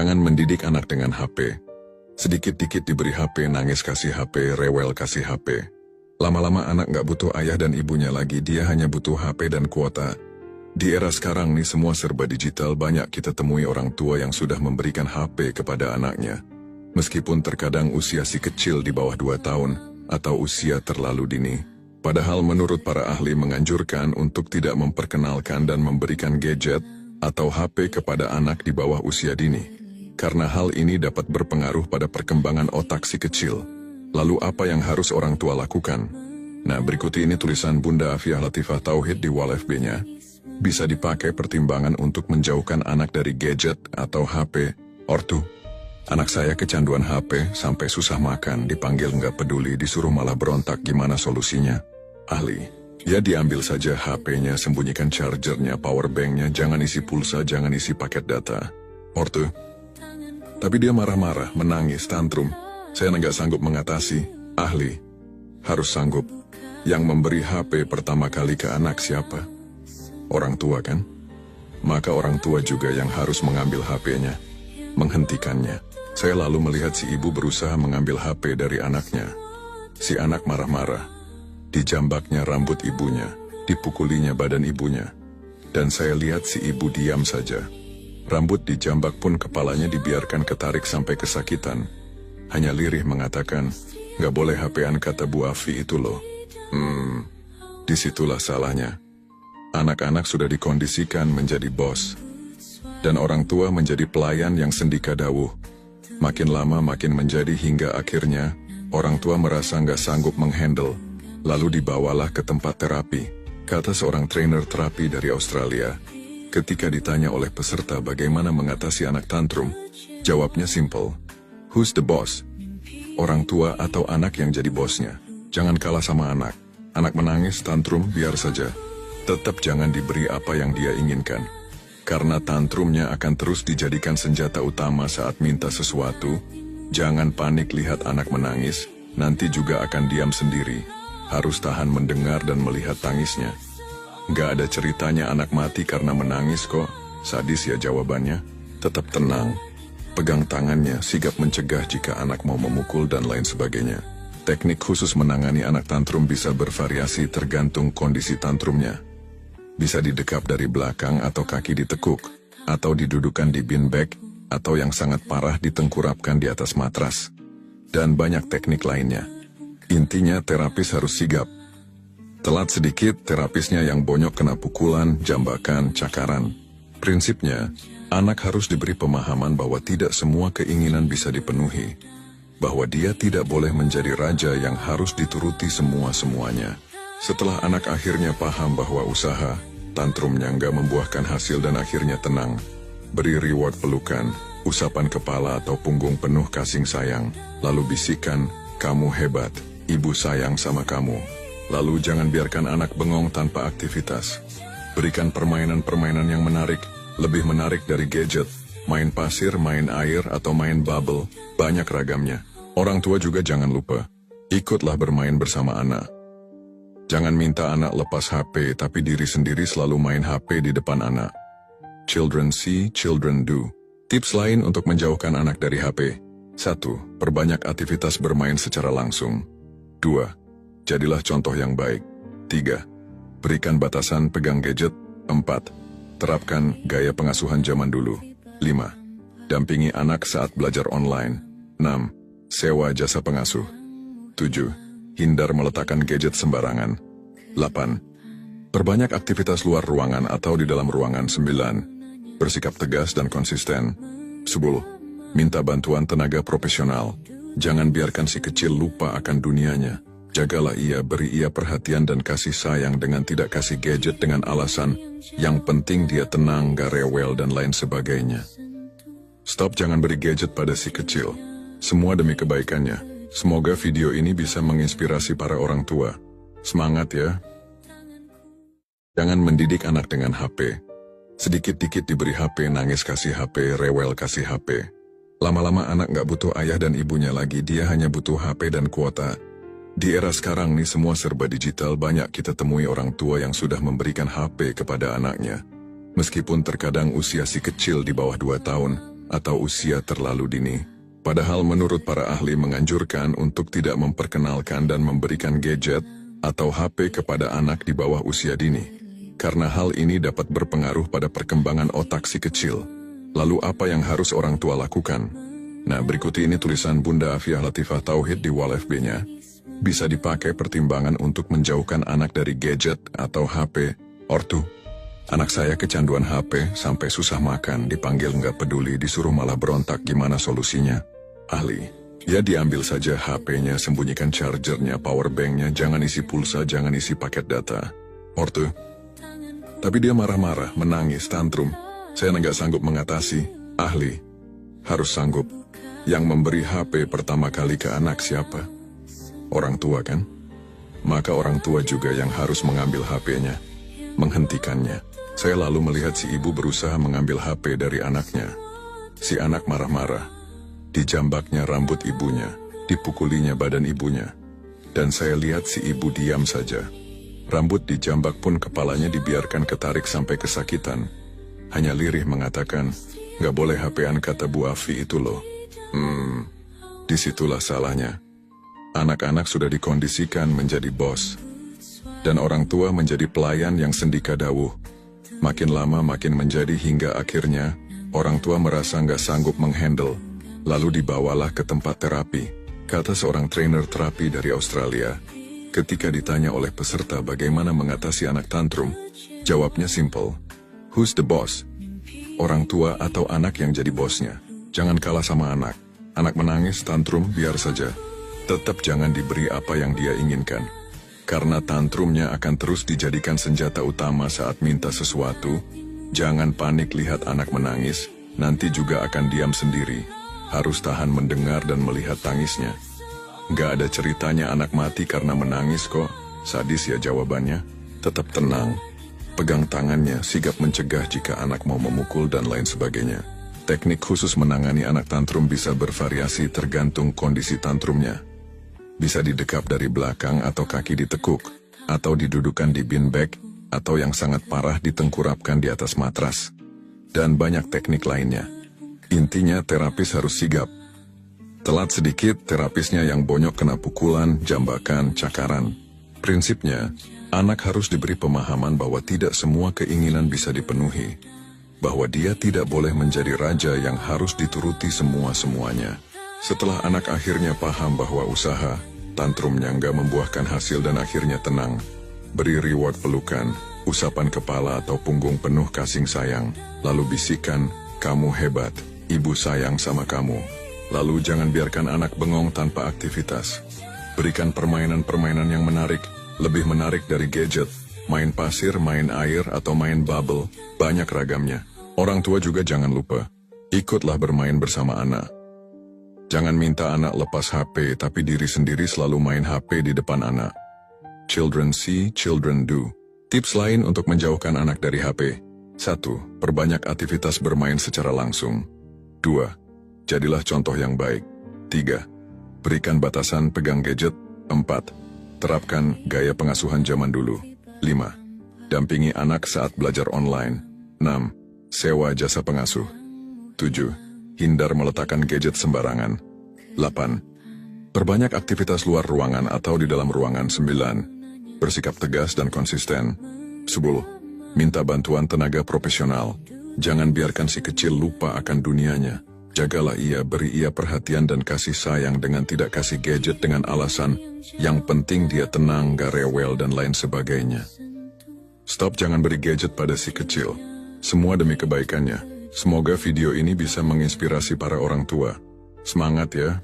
Jangan mendidik anak dengan HP. Sedikit-dikit diberi HP, nangis kasih HP, rewel kasih HP. Lama-lama anak nggak butuh ayah dan ibunya lagi, dia hanya butuh HP dan kuota. Di era sekarang nih semua serba digital, banyak kita temui orang tua yang sudah memberikan HP kepada anaknya. Meskipun terkadang usia si kecil di bawah 2 tahun, atau usia terlalu dini. Padahal menurut para ahli menganjurkan untuk tidak memperkenalkan dan memberikan gadget atau HP kepada anak di bawah usia dini. Karena hal ini dapat berpengaruh pada perkembangan otak si kecil. Lalu apa yang harus orang tua lakukan? Nah, berikut ini tulisan Bunda Afiah Latifah Tauhid di wall FB-nya. Bisa dipakai pertimbangan untuk menjauhkan anak dari gadget atau HP. Ortu, anak saya kecanduan HP sampai susah makan, dipanggil nggak peduli, disuruh malah berontak, gimana solusinya? Ahli, ya diambil saja HP-nya, sembunyikan chargernya, powerbanknya, jangan isi pulsa, jangan isi paket data. Ortu, tapi dia marah-marah, menangis, tantrum. Saya nggak sanggup mengatasi. Ahli, harus sanggup. Yang memberi HP pertama kali ke anak siapa? Orang tua kan? Maka orang tua juga yang harus mengambil HP-nya, menghentikannya. Saya lalu melihat si ibu berusaha mengambil HP dari anaknya. Si anak marah-marah. Dijambaknya rambut ibunya, dipukulinya badan ibunya. Dan saya lihat si ibu diam saja. Rambut dijambak pun kepalanya dibiarkan ketarik sampai kesakitan. Hanya lirih mengatakan, "Nggak boleh HP-an," kata Bu Afi itu loh. Disitulah salahnya. Anak-anak sudah dikondisikan menjadi bos. Dan orang tua menjadi pelayan yang sendika dawuh. Makin lama makin menjadi hingga akhirnya, orang tua merasa nggak sanggup menghandle. Lalu dibawalah ke tempat terapi, kata seorang trainer terapi dari Australia. Ketika ditanya oleh peserta bagaimana mengatasi anak tantrum, jawabnya simple. Who's the boss? Orang tua atau anak yang jadi bosnya. Jangan kalah sama anak. Anak menangis, tantrum, biar saja. Tetap jangan diberi apa yang dia inginkan. Karena tantrumnya akan terus dijadikan senjata utama saat minta sesuatu. Jangan panik lihat anak menangis, nanti juga akan diam sendiri. Harus tahan mendengar dan melihat tangisnya. Gak ada ceritanya anak mati karena menangis kok. Sadis ya jawabannya. Tetap tenang. Pegang tangannya, sigap mencegah jika anak mau memukul dan lain sebagainya. Teknik khusus menangani anak tantrum bisa bervariasi tergantung kondisi tantrumnya. Bisa didekap dari belakang atau kaki ditekuk, atau didudukan di beanbag, atau yang sangat parah ditengkurapkan di atas matras. Dan banyak teknik lainnya. Intinya terapis harus sigap. Telat sedikit, terapisnya yang bonyok kena pukulan, jambakan, cakaran. Prinsipnya, anak harus diberi pemahaman bahwa tidak semua keinginan bisa dipenuhi. Bahwa dia tidak boleh menjadi raja yang harus dituruti semua-semuanya. Setelah anak akhirnya paham bahwa usaha, tantrumnya nggak membuahkan hasil dan akhirnya tenang. Beri reward pelukan, usapan kepala atau punggung penuh kasih sayang. Lalu bisikan, kamu hebat, ibu sayang sama kamu. Lalu jangan biarkan anak bengong tanpa aktivitas. Berikan permainan-permainan yang menarik, lebih menarik dari gadget. Main pasir, main air, atau main bubble, banyak ragamnya. Orang tua juga jangan lupa, ikutlah bermain bersama anak. Jangan minta anak lepas HP, tapi diri sendiri selalu main HP di depan anak. Children see, children do. Tips lain untuk menjauhkan anak dari HP. 1. Perbanyak aktivitas bermain secara langsung. 2. Jadilah contoh yang baik. 3. Berikan batasan pegang gadget. 4. Terapkan gaya pengasuhan zaman dulu. 5. Dampingi anak saat belajar online. 6. Sewa jasa pengasuh. 7. Hindar meletakkan gadget sembarangan. 8. Perbanyak aktivitas luar ruangan atau di dalam ruangan. 9. Bersikap tegas dan konsisten. 10. Minta bantuan tenaga profesional. Jangan biarkan si kecil lupa akan dunianya. Jagalah ia, beri ia perhatian dan kasih sayang dengan tidak kasih gadget dengan alasan yang penting dia tenang, gak rewel dan lain sebagainya. Stop, jangan beri gadget pada si kecil. Semua demi kebaikannya. Semoga video ini bisa menginspirasi para orang tua. Semangat ya. Jangan mendidik anak dengan HP. Sedikit-dikit diberi HP, nangis kasih HP, rewel kasih HP. Lama-lama anak gak butuh ayah dan ibunya lagi, dia hanya butuh HP dan kuota. Di era sekarang nih semua serba digital, banyak kita temui orang tua yang sudah memberikan HP kepada anaknya. Meskipun terkadang usia si kecil di bawah 2 tahun, atau usia terlalu dini. Padahal menurut para ahli menganjurkan untuk tidak memperkenalkan dan memberikan gadget atau HP kepada anak di bawah usia dini. Karena hal ini dapat berpengaruh pada perkembangan otak si kecil. Lalu apa yang harus orang tua lakukan? Nah, berikut ini tulisan Bunda Afiah Latifah Tauhid di wall FB-nya. Bisa dipakai pertimbangan untuk menjauhkan anak dari gadget atau HP. Ortu, anak saya kecanduan HP sampai susah makan, dipanggil nggak peduli, disuruh malah berontak, gimana solusinya? Ahli, ya diambil saja HP-nya, sembunyikan chargernya, power bank-nya, jangan isi pulsa, jangan isi paket data. Ortu, tapi dia marah-marah, menangis, tantrum. Saya nggak sanggup mengatasi. Ahli, harus sanggup. Yang memberi HP pertama kali ke anak siapa? Orang tua kan? Maka orang tua juga yang harus mengambil HP-nya, menghentikannya. Saya lalu melihat si ibu berusaha mengambil HP dari anaknya. Si anak marah-marah. Dijambaknya rambut ibunya, dipukulinya badan ibunya. Dan saya lihat si ibu diam saja. Rambut dijambak pun kepalanya dibiarkan ketarik sampai kesakitan. Hanya lirih mengatakan, "Nggak boleh HP-an," kata Bu Afi itu loh. Disitulah salahnya. Anak-anak sudah dikondisikan menjadi bos. Dan orang tua menjadi pelayan yang sendika dawuh. Makin lama makin menjadi hingga akhirnya, orang tua merasa nggak sanggup menghandle. Lalu dibawalah ke tempat terapi, kata seorang trainer terapi dari Australia. Ketika ditanya oleh peserta bagaimana mengatasi anak tantrum, jawabnya simple. Who's the boss? Orang tua atau anak yang jadi bosnya. Jangan kalah sama anak. Anak menangis, tantrum, biar saja. Tetap jangan diberi apa yang dia inginkan. Karena tantrumnya akan terus dijadikan senjata utama saat minta sesuatu. Jangan panik lihat anak menangis, nanti juga akan diam sendiri. Harus tahan mendengar dan melihat tangisnya. Gak ada ceritanya anak mati karena menangis kok. Sadis ya jawabannya. Tetap tenang. Pegang tangannya, sigap mencegah jika anak mau memukul dan lain sebagainya. Teknik khusus menangani anak tantrum bisa bervariasi tergantung kondisi tantrumnya. Bisa didekap dari belakang atau kaki ditekuk, atau didudukan di beanbag, atau yang sangat parah ditengkurapkan di atas matras. Dan banyak teknik lainnya. Intinya terapis harus sigap. Telat sedikit, terapisnya yang bonyok kena pukulan, jambakan, cakaran. Prinsipnya, anak harus diberi pemahaman bahwa tidak semua keinginan bisa dipenuhi. Bahwa dia tidak boleh menjadi raja yang harus dituruti semua-semuanya. Setelah anak akhirnya paham bahwa usaha, tantrumnya nggak membuahkan hasil dan akhirnya tenang, beri reward pelukan, usapan kepala atau punggung penuh kasih sayang, lalu bisikan, "Kamu hebat, ibu sayang sama kamu." Lalu jangan biarkan anak bengong tanpa aktivitas. Berikan permainan-permainan yang menarik, lebih menarik dari gadget, main pasir, main air, atau main bubble, banyak ragamnya. Orang tua juga jangan lupa, ikutlah bermain bersama anak. Jangan minta anak lepas HP, tapi diri sendiri selalu main HP di depan anak. Children see, children do. Tips lain untuk menjauhkan anak dari HP. 1. Perbanyak aktivitas bermain secara langsung. 2. Jadilah contoh yang baik. 3. Berikan batasan pegang gadget. 4. Terapkan gaya pengasuhan zaman dulu. 5. Dampingi anak saat belajar online. 6. Sewa jasa pengasuh. 7. Hindar meletakkan gadget sembarangan. 8. Perbanyak aktivitas luar ruangan atau di dalam ruangan. 9. Bersikap tegas dan konsisten. 10. Minta bantuan tenaga profesional. Jangan biarkan si kecil lupa akan dunianya. Jagalah ia, beri ia perhatian dan kasih sayang dengan tidak kasih gadget dengan alasan yang penting dia tenang, gak rewel dan lain sebagainya. Stop, jangan beri gadget pada si kecil. Semua demi kebaikannya. Semoga video ini bisa menginspirasi para orang tua. Semangat ya!